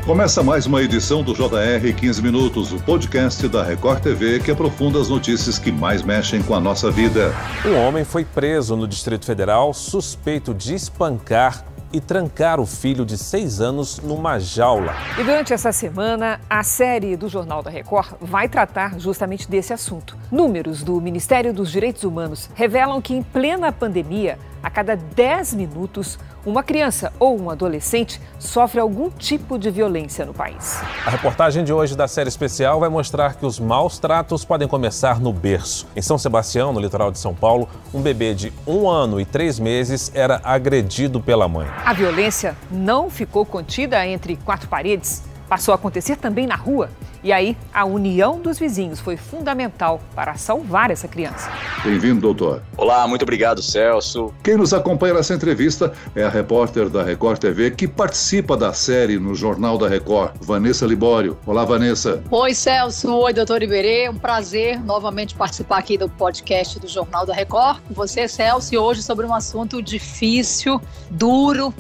Começa mais uma edição do JR 15 Minutos, o podcast da Record TV que aprofunda as notícias que mais mexem com a nossa vida. Um homem foi preso no Distrito Federal suspeito de espancar e trancar o filho de 6 anos numa jaula. E durante essa semana, a série do Jornal da Record vai tratar justamente desse assunto. Números do Ministério dos Direitos Humanos revelam que em plena pandemia, a cada 10 minutos, uma criança ou um adolescente sofre algum tipo de violência no país. A reportagem de hoje da série especial vai mostrar que os maus tratos podem começar no berço. Em São Sebastião, no litoral de São Paulo, um bebê de 1 ano e 3 meses era agredido pela mãe. A violência não ficou contida entre 4 paredes, passou a acontecer também na rua. E aí, a união dos vizinhos foi fundamental para salvar essa criança. Bem-vindo, doutor. Olá, muito obrigado, Celso. Quem nos acompanha nessa entrevista é a repórter da Record TV que participa da série no Jornal da Record, Vanessa Libório. Olá, Vanessa. Oi, Celso. Oi, doutor Iberê. Um prazer novamente participar aqui do podcast do Jornal da Record. Com você, Celso, e hoje sobre um assunto difícil, duro,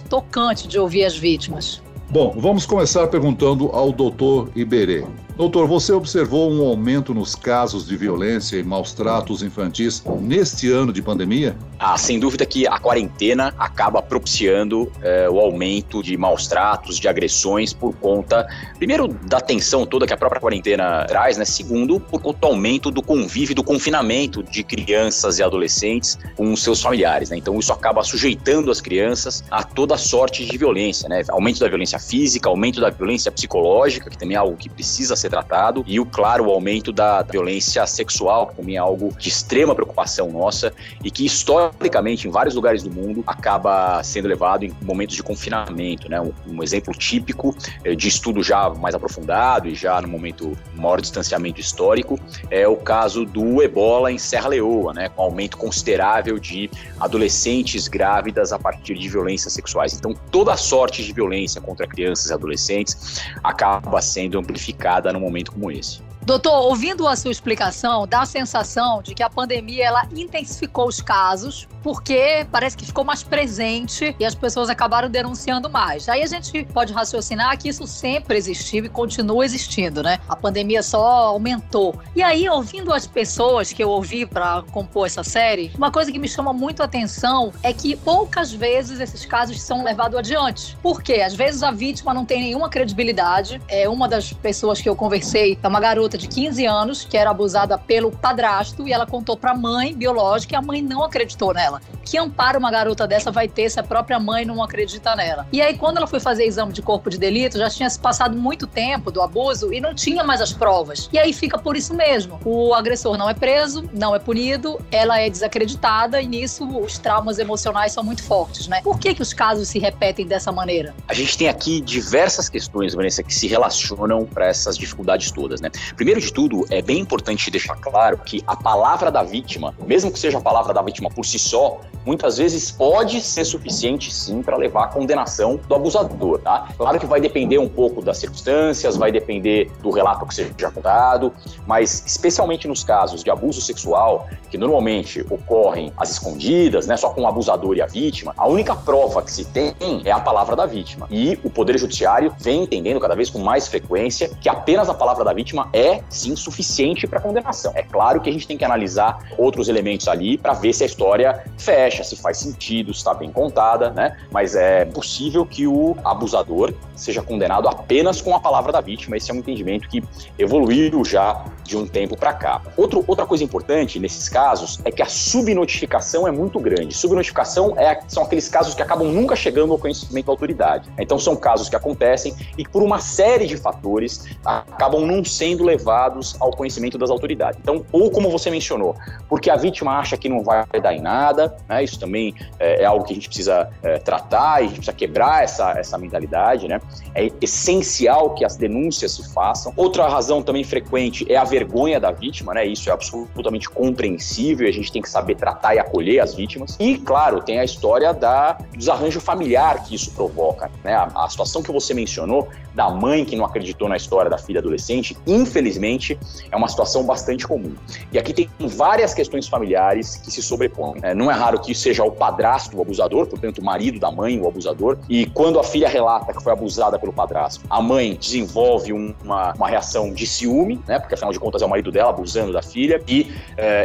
tocante de ouvir as vítimas. Bom, vamos começar perguntando ao doutor Iberê. Doutor, você observou um aumento nos casos de violência e maus tratos infantis neste ano de pandemia? Sem dúvida que a quarentena acaba propiciando o aumento de maus tratos, de agressões por conta, primeiro, da tensão toda que a própria quarentena traz, segundo, por conta do aumento do convívio, do confinamento de crianças e adolescentes com seus familiares. Então isso acaba sujeitando as crianças a toda sorte de violência, aumento da violência física, aumento da violência psicológica, que também é algo que precisa ser tratado, e o aumento da violência sexual, que também é algo de extrema preocupação nossa e que historicamente em vários lugares do mundo acaba sendo levado em momentos de confinamento. Um exemplo típico de estudo já mais aprofundado e já no momento maior distanciamento histórico é o caso do ebola em Serra Leoa, com aumento considerável de adolescentes grávidas a partir de violências sexuais. Então toda a sorte de violência contra crianças e adolescentes acaba sendo amplificada num momento como esse. Doutor, ouvindo a sua explicação, dá a sensação de que a pandemia ela intensificou os casos, porque parece que ficou mais presente e as pessoas acabaram denunciando mais. Aí a gente pode raciocinar que isso sempre existiu e continua existindo, A pandemia só aumentou. E aí, ouvindo as pessoas que eu ouvi para compor essa série, uma coisa que me chama muito a atenção é que poucas vezes esses casos são levados adiante. Por quê? Às vezes a vítima não tem nenhuma credibilidade. Uma das pessoas que eu conversei é uma garota de 15 anos, que era abusada pelo padrasto, e ela contou pra mãe biológica e a mãe não acreditou nela. Que amparo uma garota dessa vai ter se a própria mãe não acredita nela? E aí, quando ela foi fazer exame de corpo de delito, já tinha se passado muito tempo do abuso e não tinha mais as provas. E aí fica por isso mesmo. O agressor não é preso, não é punido, ela é desacreditada e nisso os traumas emocionais são muito fortes, Por que os casos se repetem dessa maneira? A gente tem aqui diversas questões, Vanessa, que se relacionam para essas dificuldades todas, Primeiro de tudo, é bem importante deixar claro que a palavra da vítima, mesmo que seja a palavra da vítima por si só, muitas vezes pode ser suficiente sim para levar à condenação do abusador, Claro que vai depender um pouco das circunstâncias, vai depender do relato que seja contado, mas especialmente nos casos de abuso sexual, que normalmente ocorrem às escondidas, só com o abusador e a vítima, a única prova que se tem é a palavra da vítima. E o Poder Judiciário vem entendendo cada vez com mais frequência que apenas a palavra da vítima é, sim, suficiente para condenação. É claro que a gente tem que analisar outros elementos ali para ver se a história fecha, se faz sentido, se está bem contada, Mas é possível que o abusador seja condenado apenas com a palavra da vítima. Esse é um entendimento que evoluiu já de um tempo para cá. Outra coisa importante nesses casos é que a subnotificação é muito grande. Subnotificação são aqueles casos que acabam nunca chegando ao conhecimento da autoridade. Então são casos que acontecem e por uma série de fatores acabam não sendo levados ao conhecimento das autoridades. Então, ou como você mencionou, porque a vítima acha que não vai dar em nada, isso também é algo que a gente precisa tratar e a gente precisa quebrar essa mentalidade, É essencial que as denúncias se façam. Outra razão também frequente é a vergonha da vítima, Isso é absolutamente compreensível e a gente tem que saber tratar e acolher as vítimas. E, claro, tem a história do desarranjo familiar que isso provoca, A situação que você mencionou da mãe que não acreditou na história da filha adolescente, infelizmente, infelizmente, é uma situação bastante comum. E aqui tem várias questões familiares que se sobrepõem. Não é raro que isso seja o padrasto o abusador, portanto, o marido da mãe o abusador, e quando a filha relata que foi abusada pelo padrasto, a mãe desenvolve uma reação de ciúme, né, porque afinal de contas é o marido dela abusando da filha, e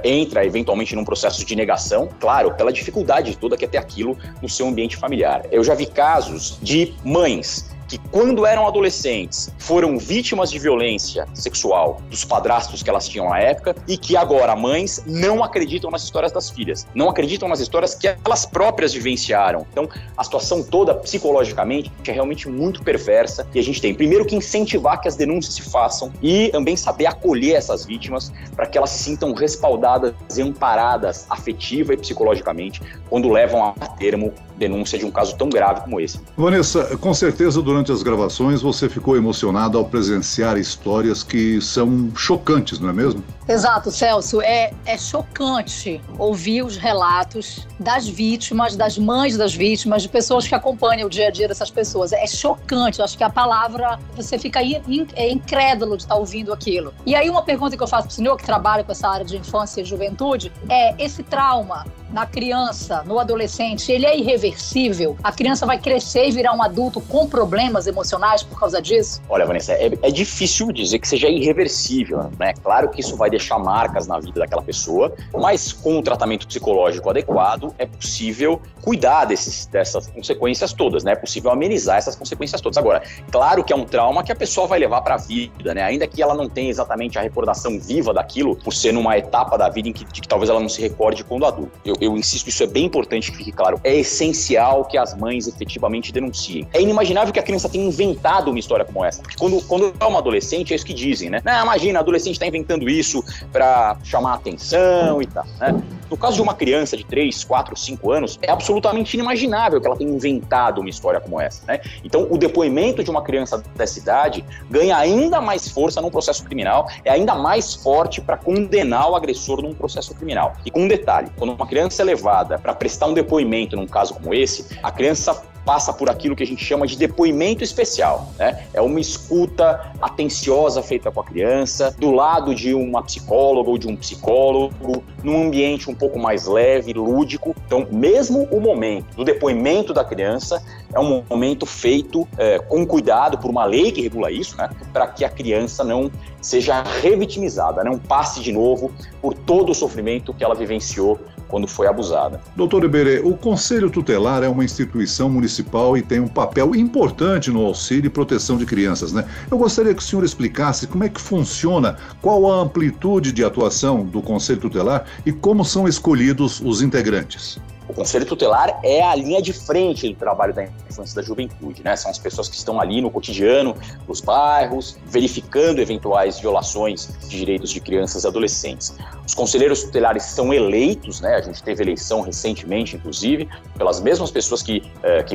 entra eventualmente num processo de negação, claro, pela dificuldade toda que é ter aquilo no seu ambiente familiar. Eu já vi casos de mães que quando eram adolescentes foram vítimas de violência sexual dos padrastos que elas tinham na época e que agora mães não acreditam nas histórias das filhas, não acreditam nas histórias que elas próprias vivenciaram. Então a situação toda psicologicamente é realmente muito perversa e a gente tem primeiro que incentivar que as denúncias se façam e também saber acolher essas vítimas para que elas se sintam respaldadas e amparadas afetiva e psicologicamente quando levam a termo denúncia de um caso tão grave como esse. Vanessa, com certeza durante as gravações você ficou emocionada ao presenciar histórias que são chocantes, não é mesmo? Exato, Celso. É chocante ouvir os relatos das vítimas, das mães das vítimas, de pessoas que acompanham o dia a dia dessas pessoas. É chocante. Eu acho que a palavra, você fica incrédulo de estar ouvindo aquilo. E aí uma pergunta que eu faço para o senhor, que trabalha com essa área de infância e juventude, esse trauma na criança, no adolescente, ele é irreversível? A criança vai crescer e virar um adulto com problemas emocionais por causa disso? Olha, Vanessa, é difícil dizer que seja irreversível, né? Claro que isso vai deixar marcas na vida daquela pessoa, mas com o tratamento psicológico adequado é possível cuidar dessas consequências todas, né? É possível amenizar essas consequências todas. Agora, claro que é um trauma que a pessoa vai levar para a vida, né? Ainda que ela não tenha exatamente a recordação viva daquilo, por ser numa etapa da vida em que talvez ela não se recorde quando adulto. Eu insisto, isso é bem importante que fique claro. É essencial que as mães efetivamente denunciem. É inimaginável que a criança tenha inventado uma história como essa. Porque quando é uma adolescente, é isso que dizem, né? Não, imagina, a adolescente está inventando isso para chamar atenção e tal, né? No caso de uma criança de 3, 4, 5 anos, é absolutamente inimaginável que ela tenha inventado uma história como essa, né? Então, o depoimento de uma criança dessa idade ganha ainda mais força num processo criminal, é ainda mais forte para condenar o agressor num processo criminal. E com um detalhe, quando uma criança é levada para prestar um depoimento num caso como esse, a criança passa por aquilo que a gente chama de depoimento especial, né? É uma escuta atenciosa feita com a criança, do lado de uma psicóloga ou de um psicólogo, num ambiente um pouco mais leve, lúdico. Então, mesmo o momento do depoimento da criança é um momento feito com cuidado por uma lei que regula isso, né? Para que a criança não seja revitimizada, não passe de novo por todo o sofrimento que ela vivenciou quando foi abusada. Doutor Iberê, o Conselho Tutelar é uma instituição municipal e tem um papel importante no auxílio e proteção de crianças, né? Eu gostaria que o senhor explicasse como é que funciona, qual a amplitude de atuação do Conselho Tutelar e como são escolhidos os integrantes. O Conselho Tutelar é a linha de frente do trabalho da infância e da juventude, né? São as pessoas que estão ali no cotidiano dos bairros, verificando eventuais violações de direitos de crianças e adolescentes. Os conselheiros tutelares são eleitos, né? A gente teve eleição recentemente, inclusive, pelas mesmas pessoas que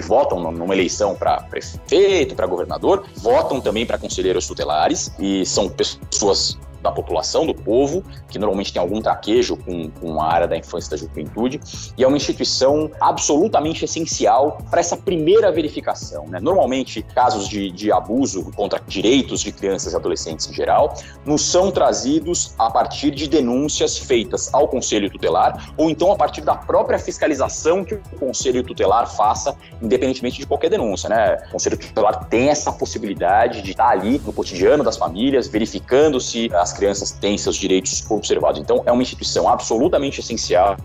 votam numa eleição para prefeito, para governador, votam também para conselheiros tutelares e são pessoas da população, do povo, que normalmente tem algum traquejo com a área da infância e da juventude, e é uma instituição absolutamente essencial para essa primeira verificação, né? Normalmente, casos de abuso contra direitos de crianças e adolescentes em geral, nos são trazidos a partir de denúncias feitas ao Conselho Tutelar, ou então a partir da própria fiscalização que o Conselho Tutelar faça, independentemente de qualquer denúncia, né? O Conselho Tutelar tem essa possibilidade de estar ali no cotidiano das famílias, verificando se as crianças têm seus direitos observados. Então, é uma instituição absolutamente essencial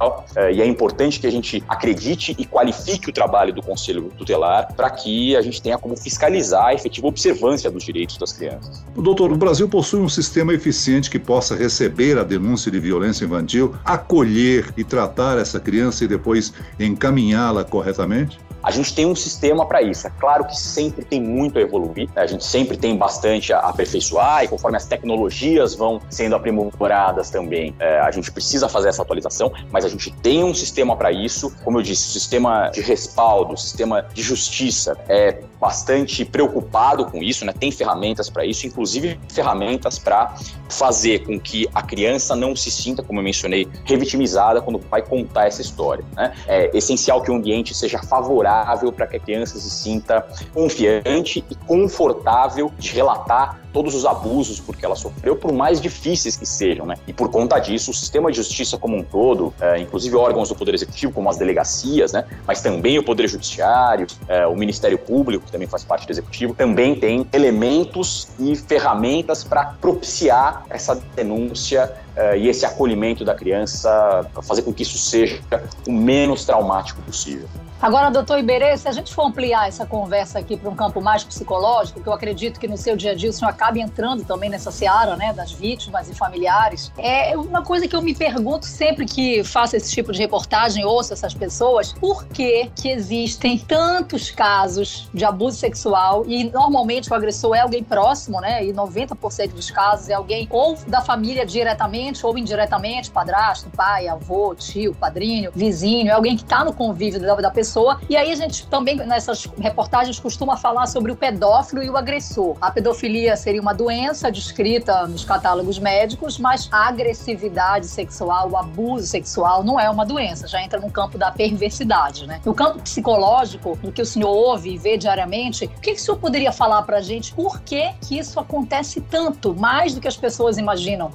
e é importante que a gente acredite e qualifique o trabalho do Conselho Tutelar para que a gente tenha como fiscalizar a efetiva observância dos direitos das crianças. Doutor, o Brasil possui um sistema eficiente que possa receber a denúncia de violência infantil, acolher e tratar essa criança e depois encaminhá-la corretamente? A gente tem um sistema para isso. É claro que sempre tem muito a evoluir, né? A gente sempre tem bastante a aperfeiçoar e conforme as tecnologias vão sendo aprimoradas também, a gente precisa fazer essa atualização, mas a gente tem um sistema para isso. Como eu disse, o sistema de respaldo, o sistema de justiça é bastante preocupado com isso, né? Tem ferramentas para isso, inclusive ferramentas para fazer com que a criança não se sinta, como eu mencionei, revitimizada quando vai contar essa história, né? É essencial que o ambiente seja favorável para que a criança se sinta confiante e confortável de relatar todos os abusos porque ela sofreu, por mais difíceis que sejam, né? E por conta disso, o sistema de justiça como um todo, inclusive órgãos do Poder Executivo, como as delegacias, né? Mas também o Poder Judiciário, o Ministério Público, que também faz parte do Executivo, também tem elementos e ferramentas para propiciar essa denúncia e esse acolhimento da criança, para fazer com que isso seja o menos traumático possível. Agora, doutor Iberê, se a gente for ampliar essa conversa aqui para um campo mais psicológico, que eu acredito que no seu dia a dia o senhor acaba entrando também nessa seara, né, das vítimas e familiares, é uma coisa que eu me pergunto sempre que faço esse tipo de reportagem, ouço essas pessoas, por que existem tantos casos de abuso sexual e normalmente o agressor é alguém próximo, né, e 90% dos casos é alguém ou da família diretamente ou indiretamente, padrasto, pai, avô, tio, padrinho, vizinho, é alguém que está no convívio da pessoa. E aí a gente também, nessas reportagens, costuma falar sobre o pedófilo e o agressor. A pedofilia seria uma doença descrita nos catálogos médicos, mas a agressividade sexual, o abuso sexual não é uma doença, já entra no campo da perversidade, né? No campo psicológico, do que o senhor ouve e vê diariamente, o que o senhor poderia falar pra gente? Por que isso acontece tanto, mais do que as pessoas imaginam?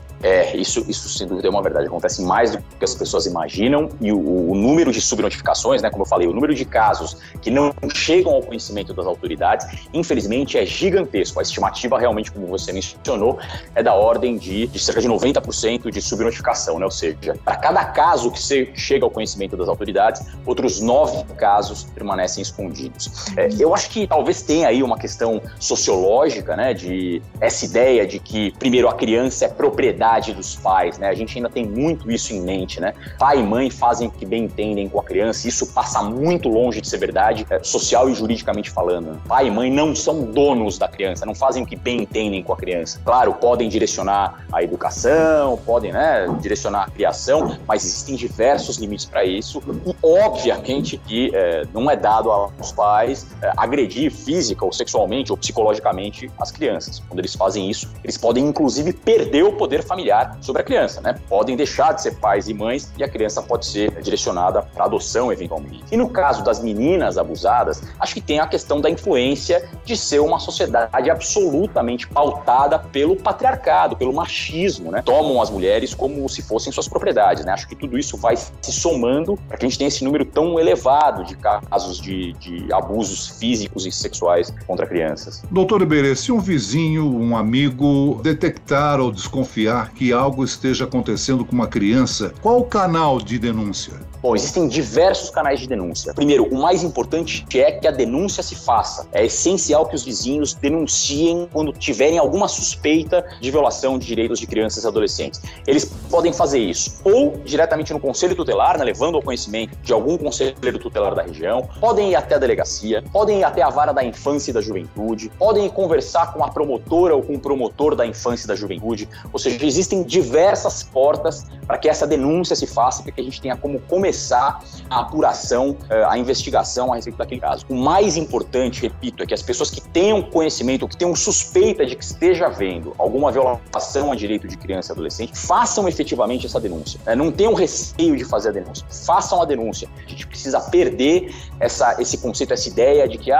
Isso sem dúvida é uma verdade, acontece mais do que as pessoas imaginam, e o número de subnotificações, né, como eu falei, o número de casos que não chegam ao conhecimento das autoridades, infelizmente, é gigantesco. A estimativa realmente, como você mencionou, é da ordem de cerca de 90% de subnotificação, né? Ou seja, para cada caso que chega ao conhecimento das autoridades, outros 9 casos permanecem escondidos. Eu acho que talvez tenha aí uma questão sociológica, né, de essa ideia de que, primeiro, a criança é propriedade dos pais, né? A gente ainda tem muito isso em mente, né? Pai e mãe fazem o que bem entendem com a criança, isso passa muito longe de ser verdade, social e juridicamente falando. Pai e mãe não são donos da criança, não fazem o que bem entendem com a criança. Claro, podem direcionar a educação, podem, né, direcionar a criação, mas existem diversos limites para isso e, obviamente, que não é dado aos pais agredir física ou sexualmente ou psicologicamente as crianças. Quando eles fazem isso, eles podem, inclusive, perder o poder familiar sobre a criança, né? Podem deixar de ser pais e mães e a criança pode ser direcionada para adoção, eventualmente. E no caso das meninas abusadas, acho que tem a questão da influência de ser uma sociedade absolutamente pautada pelo patriarcado, pelo machismo, né? Tomam as mulheres como se fossem suas propriedades, né? Acho que tudo isso vai se somando para que a gente tenha esse número tão elevado de casos de abusos físicos e sexuais contra crianças. Doutor Iberê, se um vizinho, um amigo detectar ou desconfiar que algo esteja acontecendo com uma criança, qual o canal de denúncia? Bom, existem diversos canais de denúncia. Primeiro, o mais importante é que a denúncia se faça. É essencial que os vizinhos denunciem quando tiverem alguma suspeita de violação de direitos de crianças e adolescentes. Eles podem fazer isso ou diretamente no conselho tutelar, né, levando ao conhecimento de algum conselheiro tutelar da região, podem ir até a delegacia, podem ir até a vara da infância e da juventude, podem conversar com a promotora ou com o promotor da infância e da juventude. Ou seja, existem diversas portas para que essa denúncia se faça, para que a gente tenha como começar a apuração, a investigação a respeito daquele caso. O mais importante, repito, é que as pessoas que tenham conhecimento, que tenham suspeita de que esteja havendo alguma violação a direito de criança e adolescente, façam efetivamente essa denúncia. Não tenham receio de fazer a denúncia. Façam a denúncia. A gente precisa perder esse conceito, essa ideia de que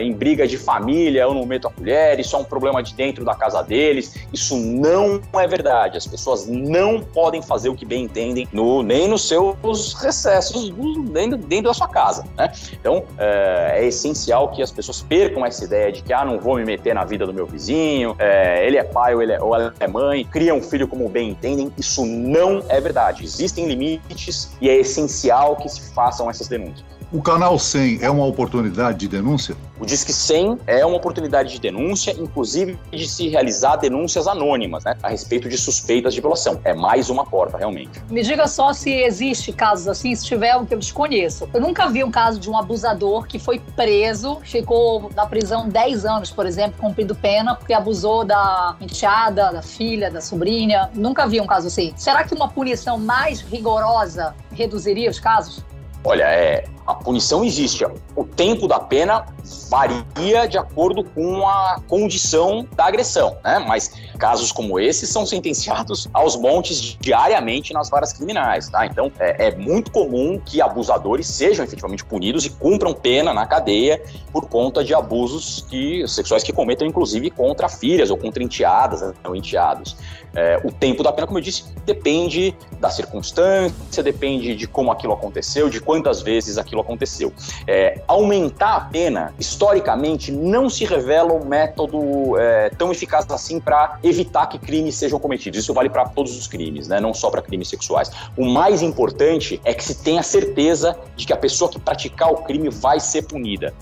em briga de família eu não meto a colher, isso é um problema de dentro da casa deles. Isso não é verdade. As pessoas não podem fazer o que bem entendem nem nos seus recessos dentro da sua casa, né? Então, é essencial que as pessoas percam essa ideia de que não vou me meter na vida do meu vizinho, ele é pai ou ela é mãe, cria um filho como bem entendem. Isso não é verdade. Existem limites e é essencial que se façam essas denúncias. O canal 100 é uma oportunidade de denúncia? O Disque 100 é uma oportunidade de denúncia, inclusive de se realizar denúncias anônimas, né, a respeito de suspeitas de violação. É mais uma porta, realmente. Me diga só se existe casos assim, se tiver o que eu desconheço. Eu nunca vi um caso de um abusador que foi preso, ficou na prisão 10 anos, por exemplo, cumprindo pena, porque abusou da enteada, da filha, da sobrinha. Nunca vi um caso assim. Será que uma punição mais rigorosa reduziria os casos? Olha, a punição existe. O tempo da pena varia de acordo com a condição da agressão, né? Mas casos como esses são sentenciados aos montes diariamente nas varas criminais, tá? Então, é muito comum que abusadores sejam efetivamente punidos e cumpram pena na cadeia por conta de abusos sexuais que cometam, inclusive, contra filhas ou contra enteadas, né, ou enteados. O tempo da pena, como eu disse, depende da circunstância, depende de como aquilo aconteceu, de quantas vezes aquilo aconteceu. Aumentar a pena, historicamente, não se revela um método tão eficaz assim para evitar que crimes sejam cometidos. Isso vale para todos os crimes, né? Não só para crimes sexuais. O mais importante é que se tenha certeza de que a pessoa que praticar o crime vai ser punida.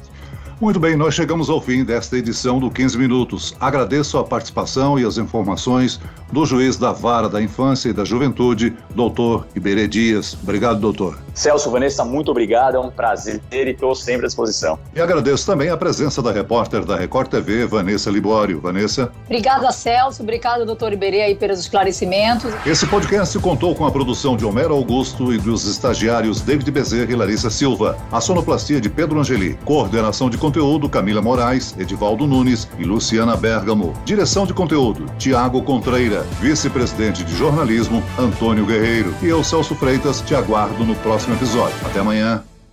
Muito bem, nós chegamos ao fim desta edição do 15 Minutos. Agradeço a participação e as informações do juiz da Vara da Infância e da Juventude, doutor Iberê Dias. Obrigado, doutor. Celso, Vanessa, muito obrigado. É um prazer e estou sempre à disposição. E agradeço também a presença da repórter da Record TV, Vanessa Libório. Vanessa. Obrigada, Celso. Obrigada, doutor Iberê, aí pelos esclarecimentos. Esse podcast contou com a produção de Homero Augusto e dos estagiários David Bezerra e Larissa Silva. A sonoplastia de Pedro Angeli. Coordenação de conteúdo, Camila Moraes, Edivaldo Nunes e Luciana Bergamo. Direção de conteúdo, Tiago Contreira. Vice-presidente de jornalismo, Antônio Guerreiro. E eu, Celso Freitas, te aguardo no próximo episódio. Até amanhã.